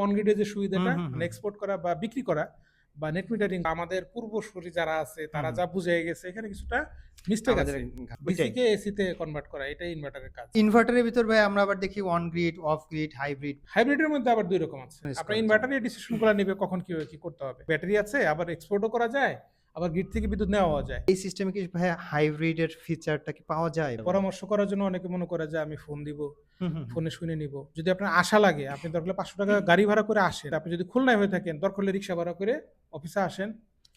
On গ্রিডের যে সুবিধাটা হুম, হুম, মানে হুম। এক্সপোর্ট করা বা বিক্রি করা বা নেট মিটারিং আমাদের পূর্বসূরি যারা আছে হুম, তারা হুম। যা বুঝে গেছে এখানে কিছুটা মিস্টেক আমাদের আছে। ডিসি ওইটাই। কে এসি তে কনভার্ট করা এটাই ইনভার্টারের কাজ। ইনভার্টারের ভিতর ভাই আমরা আবার দেখি on grid, off grid, hybrid হাইব্রিডের মধ্যে আবার দুই রকম আছে। ইউজ আপনার করা যায়। ইনভার্টারই ডিসিশনগুলো নেবে কখন কিভাবে কি করতে হবে। ব্যাটারি আছে আবার এক্সপোর্টও করা যায়, আবার গ্রিড থেকে বিদ্যুৎ নেওয়াও যায়। এই সিস্টেমে কি ভাই হাইব্রিডের ফিচারটা কি পাওয়া যায়? পরামর্শ করার জন্য অনেকে মনে করে যে আমি ফোন দিব, হুম, হুম, হুম। ফোনে শুনে নিব। যদি আপনার আশা লাগে আপনি দরকার হলে ৳৫০০ গাড়ি ভাড়া করে আসেন। আপনি যদি খুলনায় হয়ে থাকেন দরকার হলে রিক্সা ভাড়া করে অফিসে আসেন।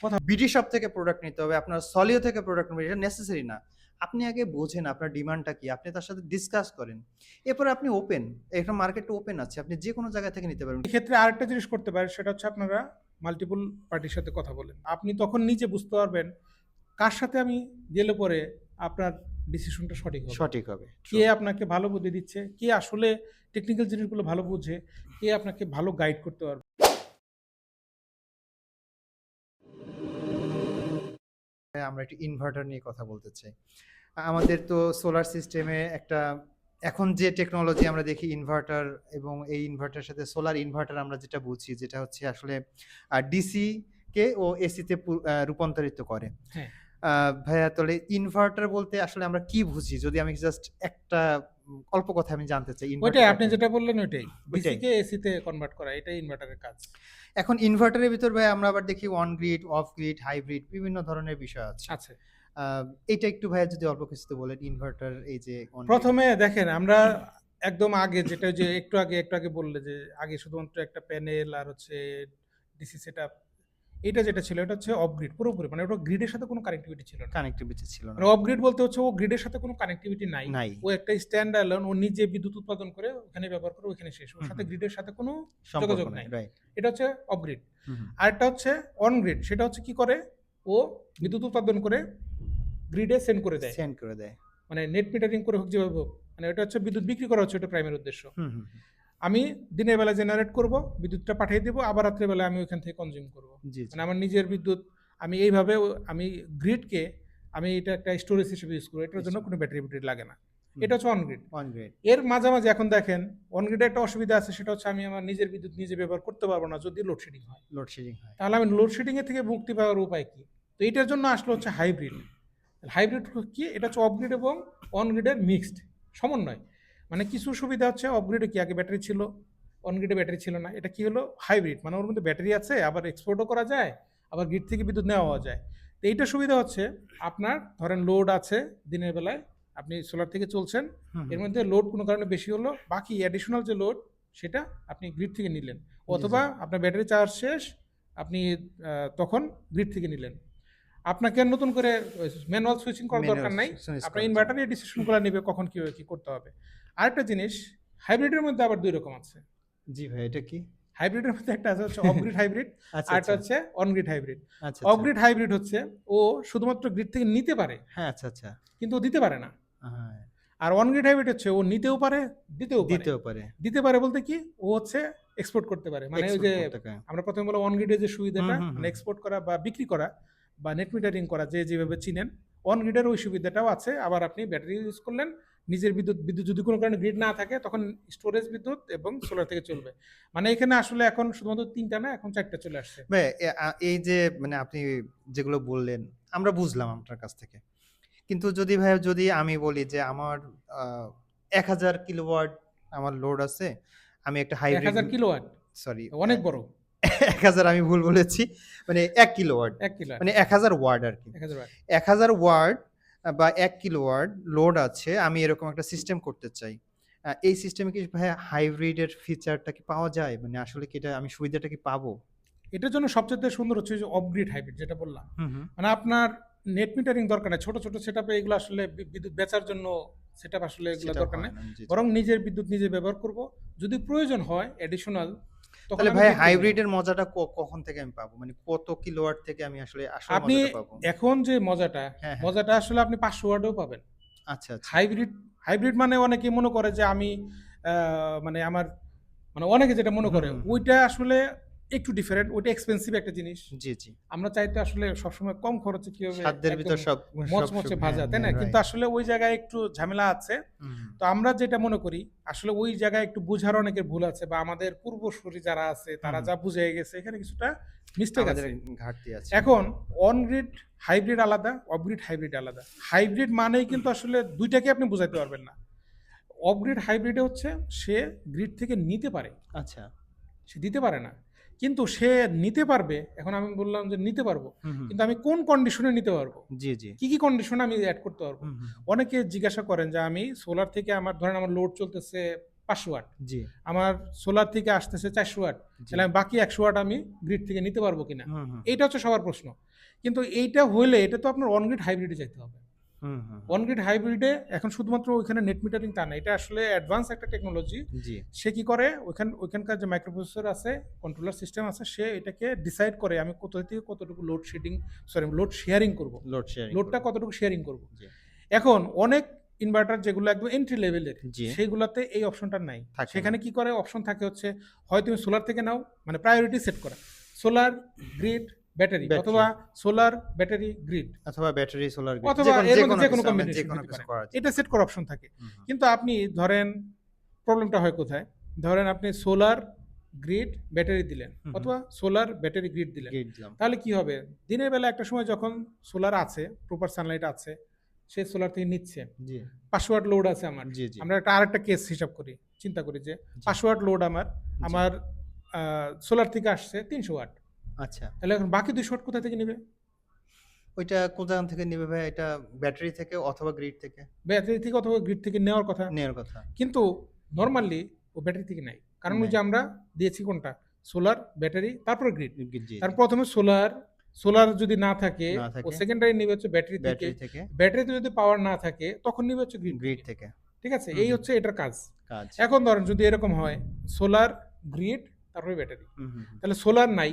কথা বিডি শপ থেকে প্রোডাক্ট নিতে হবে, আপনার সলিও থেকে প্রোডাক্ট নেবেন, এটা নেসেসারি না। আপনি আগে বোঝেন আপনার ডিমান্ডটা কি, আপনি তার সাথে ডিসকাস করেন। এরপরে আপনি ওপেন, এখন মার্কেটটা ওপেন আছে, আপনি যেকোনো জায়গা থেকে নিতে পারবেন। এক্ষেত্রে আরেকটা জিনিস করতে পারেন সেটা হচ্ছে আপনারা মাল্টিপল পার্টির সাথে কথা বলেন। আপনি তখন নিজে বুঝতে পারবেন কার সাথে আমি গেলে পরে আপনার ডিসিশনটা সঠিক হবে। সঠিক হবে। কে আপনাকে ভালো বুদ্ধি দিচ্ছে, কে আসলে টেকনিক্যাল জিনিসগুলো ভালো বুঝে, কে আপনাকে ভালো গাইড করতে পারবে। হ্যাঁ, আমরা একটু ইনভার্টার নিয়ে কথা বলতে চাই। আমাদের তো সোলার সিস্টেমে একটা এখন যে টেকনোলজি আমরা দেখি ইনভার্টার, এবং এই ইনভার্টারের সাথে সোলার ইনভার্টার আমরা যেটা বুঝি, যেটা হচ্ছে আসলে ডিসি কে ও এসিতে রূপান্তরিত করে। হ্যাঁ, ভাইয়া তাহলে ইনভার্টার বলতে আসলে আমরা কি বুঝি? যদি আমি জাস্ট একটা অল্প কথা আমি জানতে চাই ওইটাই ইনভার্টারটা আপনি কি? যেটা বললেন ওইটাই। ডিসি ওইটাই। কে এসি তে কনভার্ট করা এটাই ইনভার্টারের কাজ। এখন ইনভার্টারের ভিতর ভাই আমরা আবার দেখি on grid, off grid, hybrid বিভিন্ন ধরনের বিষয় আছে। আছে। আ এটা একটু ভাইয়া যদি অল্প কিছুতে বলেন ইনভার্টার এই যে অন গ্রিড। ১ম এ দেখেন আমরা একদম আগে যেটা ওই যে একটু আগে বললে যে আগে শুধুমাত্র একটা প্যানেল আর হচ্ছে ডিসি সেটআপ এটা যেটা ছিল এটা হচ্ছে অফ গ্রিড পুরোপুরি মানে ওটা গ্রিডের সাথে কোনো কানেক্টিভিটি ছিল না। কানেক্টিভিটি ছিল না। মানে অফ গ্রিড বলতে হচ্ছে ও গ্রিডের সাথে কোনো কানেক্টিভিটি নাই। নাই। ও একটা স্ট্যান্ড অ্যালোন ও নিজে বিদ্যুৎ উৎপাদন করে ওখানে ব্যবহার করে ওখানে শেষ। ওর হুম, সাথে হুম। গ্রিডের সাথে কোনো সম্পর্ক যোগাযোগ নাই। নাই। রাইট। এটা হচ্ছে অফ গ্রিড। হুম, হুম। আরেকটা হচ্ছে অন গ্রিড সেটা হচ্ছে কি করে ও বিদ্যুৎ উৎপাদন করে গ্রিডে সেন্ড করে দেয়। সেন্ড করে দেয়। মানে নেট মিটারিং করে হোক যেভাবে হোক। মানে এটা হচ্ছে বিদ্যুৎ বিক্রি করা হচ্ছে এটা প্রাইমারি উদ্দেশ্য। হুম, হুম, হুম। আমি দিনের বেলা জেনারেট করব, বিদ্যুৎটা পাঠিয়ে দিব, আবার রাত্রে বেলা আমি ওইখান থেকে কনজিউম করব। জি, জি। মানে আমার নিজের বিদ্যুৎ আমি এইভাবে আমি গ্রিডকে আমি এটা একটা স্টোরেজ হিসেবে ইউজ করব। এটার জন্য কোনো ব্যাটারি লাগে না। হুম। এটা হচ্ছে অন গ্রিড। On grid. এর মাঝামাঝি এখন দেখেন অন গ্রিডে একটা অসুবিধা আছে সেটা হচ্ছে আমি আমার নিজের বিদ্যুৎ নিজে ব্যবহার করতে পারবো না যদি লোডশেডিং হয়। লোডশেডিং হয়। তাহলে আমি লোডশেডিং এর থেকে মুক্তি পাওয়ার উপায় কি? তো এটার জন্য আসলে হচ্ছে হাইব্রিড। হাইব্রিড কি? এটা হচ্ছে অফ গ্রিড এবং অন গ্রিডের মিক্সড সমন্বয়। মানে কিছু সুবিধা হচ্ছে অফ গ্রিডে কি আগে ব্যাটারি ছিল, অন গ্রিডে ব্যাটারি ছিল না। এটা কি হলো হাইব্রিড মানে ওর মধ্যে ব্যাটারি আছে আবার এক্সপোর্টও করা যায়, আবার গ্রিড থেকে বিদ্যুৎ নেওয়াও যায়। তো এইটা সুবিধা হচ্ছে আপনার ধরেন লোড আছে দিনের বেলায় আপনি সোলার থেকে চলছেন, হুম, এর হুম। মধ্যে লোড কোনো কারণে বেশি হলো, বাকি অ্যাডিশনাল যে লোড সেটা আপনি গ্রিড থেকে নিলেন। জি, জি। অথবা আপনার ব্যাটারি চার্জ শেষ, আপনি তখন গ্রিড থেকে নিলেন। আপনাকে আর নতুন করে ম্যানুয়াল সুইচিং করার ম্যানুয়াল দরকার নাই। সুইচ আপনার করা যায়। ইনভার্টারই ডিসিশনগুলো নেবে কখন কিভাবে কি করতে হবে। আরেকটা জিনিস হাইব্রিডের মধ্যে আবার ২ রকম আছে। জি ভাই, এটা কি? হাইব্রিডের মধ্যে একটা আছে হচ্ছে অফ গ্রিড হাইব্রিড, আচ্ছা, আরেকটা আচ্ছা। হচ্ছে অন গ্রিড হাইব্রিড। আচ্ছা, অফ আচ্ছা। গ্রিড হাইব্রিড হচ্ছে ও শুধুমাত্র গ্রিড থেকে নিতে পারে, হ্যাঁ, আচ্ছা, আচ্ছা। কিন্তু ও দিতে পারে না। হ্যাঁ, আর অন গ্রিড হাইব্রিড হচ্ছে ও নিতেও পারে, দিতেও পারে। দিতেও পারে। দিতে পারে বলতে কি? ও হচ্ছে এক্সপোর্ট করতে পারে। মানে ওই এক্সপোর্ট যে করতে পারে। আমরা ১ম এ বললাম অন গ্রিডের যে হুম, সুবিধাটা হুম, মানে হুম। এক্সপোর্ট করা বা বিক্রি করা বা নেট মিটারিং করা যে যেভাবে চিনেন, অন গ্রিডের ওই সুবিধাটাও আছে। আবার আপনি ব্যাটারি ইউজ করলেন, নিজের বিদ্যুৎ বিদ্যুৎ যদি কোনো কারণে গ্রিড না থাকে তখন স্টোরেজ বিদ্যুৎ এবং সোলার থেকে চলবে। মানে এখানে আসলে এখন শুধুমাত্র ৩ টা না এখন ৪ টা চলে আসছে। ভাই এই যে মানে আপনি যেগুলো বললেন, আমরা বুঝলাম আপনার কাছ থেকে। কিন্তু যদি ভাইয়া যদি আমি বলি যে আমার আ ১,০০০ কিলোওয়াট আমার লোড আছে। আমি একটা হাইব্রিড ১,০০০ কিলোওয়াট সরি অনেক বড়। ১,০০০ আমি ভুল বলেছি। মানে ১ কিলোওয়াট। ১ কিলোওয়াট, মানে ১,০০০ ওয়াট আরকি। ১,০০০ ওয়াট। ১,০০০ ওয়াট বা ১ কিলোওয়াট লোড আছে। আমি এরকম একটা সিস্টেম করতে চাই। এই সিস্টেমে কি ভাইয়া হাইব্রিডের ফিচারটা কি পাওয়া যায়? মানে আসলে কি এটা আমি সুবিধাটা কি পাবো? এটার জন্য সবচাইতে সুন্দর হচ্ছে যে অফ গ্রিড হাইব্রিড যেটা বললাম। হুম, হুম। মানে আপনার নেট মিটারিং দরকার নাই। ছোট, ছোট সেটআপে এগুলো আসলে বিদ্যুৎ বেচার জন্য সেটআপ আসলে এগুলো সেটা দরকার হয় নাই। না। জি, জি। বরং নিজের বিদ্যুৎ নিজে ব্যবহার করব। যদি প্রয়োজন হয় অ্যাডিশনাল তখন তাহলে আমি ভাইয়া গ্রিড থেকে নিব। হাইব্রিডের মজাটা কখন থেকে আমি পাবো? মানে কত কিলোওয়াট থেকে আমি আসলে আসল আপনি মজাটা পাবো? এখন যে মজাটা, হ্যাঁ, হ্যাঁ। মজাটা আসলে আপনি ৫০০ ওয়াটেও পাবেন। আচ্ছা, আচ্ছা। হাইব্রিড, হাইব্রিড মানে অনেকে মনে করে যে আমি মানে আমার মানে অনেকে যেটা মনে হুম, করে হুম, হুম। ওইটা আসলে একটু ডিফারেন্ট, ওটা এক্সপেন্সিভ একটা জিনিস। জি, জি। আমরা চাইতে আসলে সবসময় কম খরচে কিভাবে সাধ্যের ভিতর একদম সব মচমচে ভাজা, তাই না? কিন্তু রাইট। আসলে ওই জায়গায় একটু ঝামেলা আছে। হুম, তো আমরা যেটা মনে করি আসলে ওই জায়গায় একটু বোঝার অনেকের ভুল আছে, বা আমাদের পূর্বসূরি যারা আছে তারা হুম। যা বুঝে গেছে এখানে কিছুটা মিস্টেক আমাদের আছে। ঘাটতি আছে। এখন অন গ্রিড হাইব্রিড আলাদা, অফ গ্রিড হাইব্রিড আলাদা। হাইব্রিড মানেই কিন্তু আসলে দুইটাকে আপনি বুঝাইতে পারবেন না। অফ গ্রিড হাইব্রিডে হচ্ছে সে গ্রিড থেকে নিতে পারে, আচ্ছা। সে দিতে পারে না। কিন্তু সে নিতে পারবে, এখন আমি বললাম যে নিতে পারবো, হুম, হুম। কিন্তু আমি কোন কন্ডিশনে নিতে পারবো, জি, জি। কি কি কন্ডিশনে আমি অ্যাড করতে পারবো। হুম, হুম। অনেকে জিজ্ঞাসা করেন যে আমি সোলার থেকে, আমার ধরেন আমার লোড চলতেছে 500 ওয়াট, জি, আমার সোলার থেকে আসতেছে 400 ওয়াট, জি। তাহলে আমি বাকি 100 ওয়াট আমি গ্রিড থেকে নিতে পারবো কিনা। হুম, হুম। এইটা হচ্ছে সবার প্রশ্ন। কিন্তু এইটা হইলে এটা তো আপনার অন গ্রিড হাইব্রিডে যাইতে হবে। হুম, হুম। অন গ্রিড হাইব্রিডে এখন শুধুমাত্র ওইখানে নেট মিটারিং তা না, এটা আসলে অ্যাডভান্স একটা টেকনোলজি। জি। সে কি করে, ওইখানকার যে মাইক্রোপ্রসেসর আছে, কন্ট্রোলার সিস্টেম আছে, সে এটাকে ডিসাইড করে আমি কোথা থেকে কতটুকু লোড শেয়ারিং করব, লোড শেয়ারিং লোডটা করব। কতটুকু শেয়ারিং করব। জি। এখন অনেক ইনভার্টার যেগুলো একদম এন্ট্রি লেভেলের, জি। সেইগুলোতে এই অপশনটা নাই। থাকে সেখানে না। কি করে অপশন থাকে হচ্ছে, হয় তুমি সোলার থেকে নাও, মানে প্রায়োরিটি সেট করা, সোলার গ্রিড ব্যাটারি, ব্যাটারি। অথবা সোলার ব্যাটারি গ্রিড, অথবা ব্যাটারি, সোলার গ্রিড, অথবা এর মধ্যে যে কোনো কিছু, আমরা কম্বিনেশন যেকোনো হতে কিছু পারে। করা যায়। এটা সেট করার অপশন থাকে। হুম, হুম। কিন্তু আপনি ধরেন প্রবলেমটা হয় কোথায়, ধরেন আপনি সোলার গ্রিড ব্যাটারি দিলেন, হুম, হুম। অথবা সোলার ব্যাটারি গ্রিড দিলেন, গ্রিড দিলাম। তাহলে কি হবে, দিনের বেলা একটা সময় যখন সোলার আছে, প্রপার সানলাইট আছে, সে সোলার থেকে নিচ্ছে, জি, 500 ওয়াট লোড আছে আমার, জি, জি। আমরা আরেকটা কেস হিসাব করি, চিন্তা করি যে 500 ওয়াট লোড আমার জি। আমার সোলার থেকে আসছে 300 ওয়াট, আচ্ছা। তাহলে এখন বাকি 200 ওয়াট কোথা থেকে নেবে? ওইটা কোন জায়গা থেকে নিবে ভাই? এটা ব্যাটারি থেকে অথবা গ্রিড থেকে ব্যাটারি থেকে অথবা গ্রিড থেকে নেওয়ার কথা। নেয়ার কথা। কিন্তু নরমালি ও ব্যাটারি থেকে নেয়, কারণ ওই নেয়। যে আমরা দিয়েছি কোনটা, সোলার ব্যাটারি তারপর গ্রিড। জি, জি। তার প্রথমে সোলার, সোলার যদি না থাকে না ও থাকে সেকেন্ডারি নিবে হচ্ছে ব্যাটারি থেকে, ব্যাটারি থেকে, ব্যাটারিতে যদি পাওয়ার না থাকে তখন নিবে হচ্ছে গ্রিড গ্রিড থেকে। থেকে ঠিক আছে, হুম, এই হুম। হচ্ছে এটার কাজ। কাজ। এখন ধরেন যদি এরকম হয় সোলার গ্রিড তারপরে ব্যাটারি, হুম, হুম, হুম। তাহলে সোলার নাই,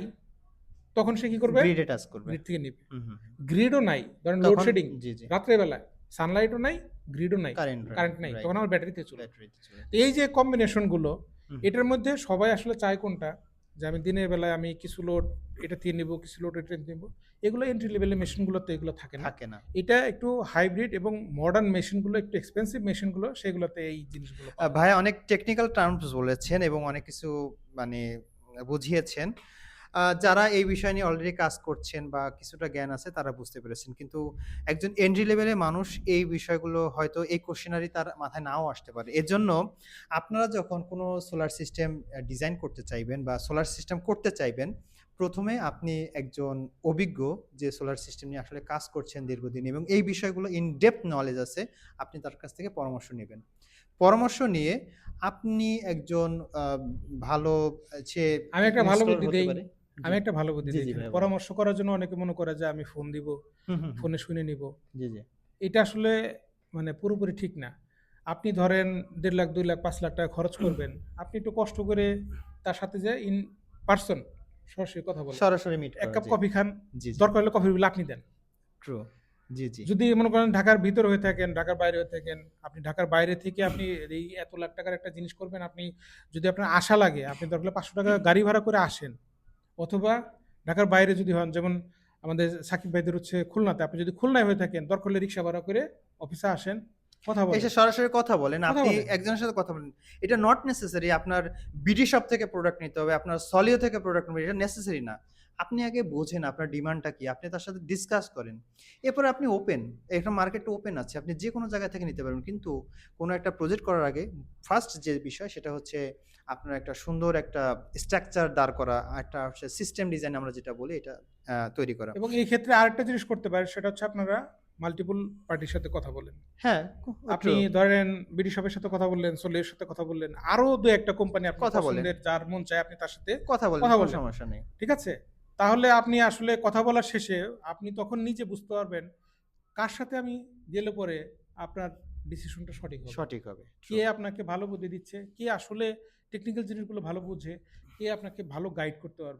তখন সে কি করবে, গ্রিডে টাচ করবে। গ্রিড থেকে নিবে। হুম, হুম, হুম। গ্রিডও নাই, ধরেন তখন লোডশেডিং, জি, জি। রাত্রেবেলায় সানলাইটও নাই, গ্রিডও নাই, কারেন্ট কারেন্ট নাই, রাইট। তখন আমার ব্যাটারিতে চলে। ব্যাটারিতে চলে। তো এই যে কম্বিনেশন গুলো, হুম, এটার মধ্যে সবাই আসলে চায় কোনটা, যে আমি দিনের বেলায় আমি কিছু লোড এটা থেকে নিব, কিছু লোড এটা নিব, এগুলো এন্ট্রি লেভেলের মেশিনগুলোতে এগুলো থাকে না। থাকে না। এটা একটু হাইব্রিড এবং মডার্ন মেশিনগুলো, একটু এক্সপেন্সিভ মেশিনগুলো, সেগুলোতে এই জিনিসগুলো পাওয়া যায়। ভাইয়া অনেক টেকনিক্যাল টার্মস বলেছেন এবং অনেক কিছু মানে বুঝিয়েছেন। যারা এই বিষয় নিয়ে অলরেডি কাজ করছেন বা কিছুটা জ্ঞান আছে তারা বুঝতে পেরেছেন। কিন্তু একজন এন্ট্রি লেভেলের মানুষ এই বিষয়গুলো হয়তো এই কোয়েশ্চেনারি তার মাথায় নাও আসতে পারে। এজন্য আপনারা যখন কোনো সোলার সিস্টেম ডিজাইন করতে চাইবেন বা সোলার সিস্টেম করতে চাইবেন, ১ম এ আপনি একজন অভিজ্ঞ যে সোলার সিস্টেম নিয়ে আসলে কাজ করছেন দীর্ঘদিন এবং এই বিষয়গুলো ইন ডেপথ নলেজ আছে, আপনি তার কাছ থেকে পরামর্শ নিবেন। পরামর্শ নিয়ে আপনি একজন আ ভালো সে আমি একটা ভালো ইনস্টলার বুদ্ধি হতে দেই, পারে। আমি একটা ভালো বুদ্ধি জি, দিই জি এখানে। ভাইয়া বলেন। পরামর্শ করার জন্য অনেকে মনে করে যে আমি ফোন দিব, হুম, হুম, হুম। ফোনে শুনে নিব। জি, জি। এটা আসলে মানে পুরোপুরি ঠিক না। আপনি ধরেন ১.৫ লাখ, ২ লাখ, ৫ লাখ টাকা খরচ করবেন। আপনি একটু কষ্ট করে তার সাথে যে ইন পারসন সরাসরি কথা বলেন। সরাসরি মিট ১ করা। কাপ জি, কফি খান, জি, জি। দরকার হলে কফির বিল আপনি দেন। ট্রু। জি, জি। যদি মনে করেন ঢাকার ভিতরে হয়ে থাকেন, ঢাকার বাইরে হয়ে থাকেন, আপনি ঢাকার বাইরে থেকে আপনি এই এত লাখ টাকার একটা জিনিস করবেন, আপনি যদি আপনার আশা লাগে, আপনি দরকার হলে ৳৫০০ গাড়ি ভাড়া করে আসেন। অথবা ঢাকার বাইরে যদি হন, যেমন আমাদের সাকিব ভাইদের হচ্ছে খুলনাতে, আপনি যদি খুলনায় হয়ে থাকেন, দরকার হলে রিক্সা ভাড়া করে অফিসে আসেন, কথা বলেন। এসে সরাসরি কথা বলেন। কথা আপনি বলেন। একজনের সাথে কথা বলেন। এটা নট নেসেসারি আপনার বিডি শপ থেকে প্রোডাক্ট নিতে হবে, আপনার সলিও থেকে প্রোডাক্ট নিতে হবে। এটা নেসেসারি না। আপনি আগে বোঝেন আপনার ডিমান্ডটা কি? আপনি তার সাথে ডিসকাস করেন। এরপরে আপনি ওপেন। এখন মার্কেটটা ওপেন আছে। আপনি যেকোনো জায়গা থেকে নিতে পারবেন। কিন্তু কোনো একটা প্রজেক্ট করার আগে ফার্স্ট যে বিষয় সেটা হচ্ছে আপনার একটা সুন্দর একটা স্ট্রাকচার দাঁড় করা, একটা হচ্ছে সিস্টেম ডিজাইন আমরা যেটা বলি এটা তৈরি করা। এবং এই ক্ষেত্রে আরেকটা জিনিস করতে পারেন, সেটা হচ্ছে আপনারা মাল্টিপল পার্টির সাথে কথা বলেন। হ্যাঁ, আপনি ধরেন বিডি শপের সাথে কথা বললেন, সোলের সাথে কথা বললেন, আরো ২-১ টা কোম্পানি আপনার কথা বলেন। পছন্দের, যার মন চায় আপনি তার সাথে কথা বলেন, কথা কোনো বললেন। সমস্যা নেই। ঠিক আছে? তাহলে আপনি আসলে কথা বলার শেষে আপনি তখন নিজে বুঝতে পারবেন কার সাথে আমি গেলে পরে আপনার ডিসিশনটা সঠিক হবে। সঠিক হবে। কে আপনাকে ভালো বুদ্ধি দিচ্ছে, কে আসলে টেকনিক্যাল জিনিসগুলো ভালো বুঝে, কে আপনাকে ভালো গাইড করতে পারবে।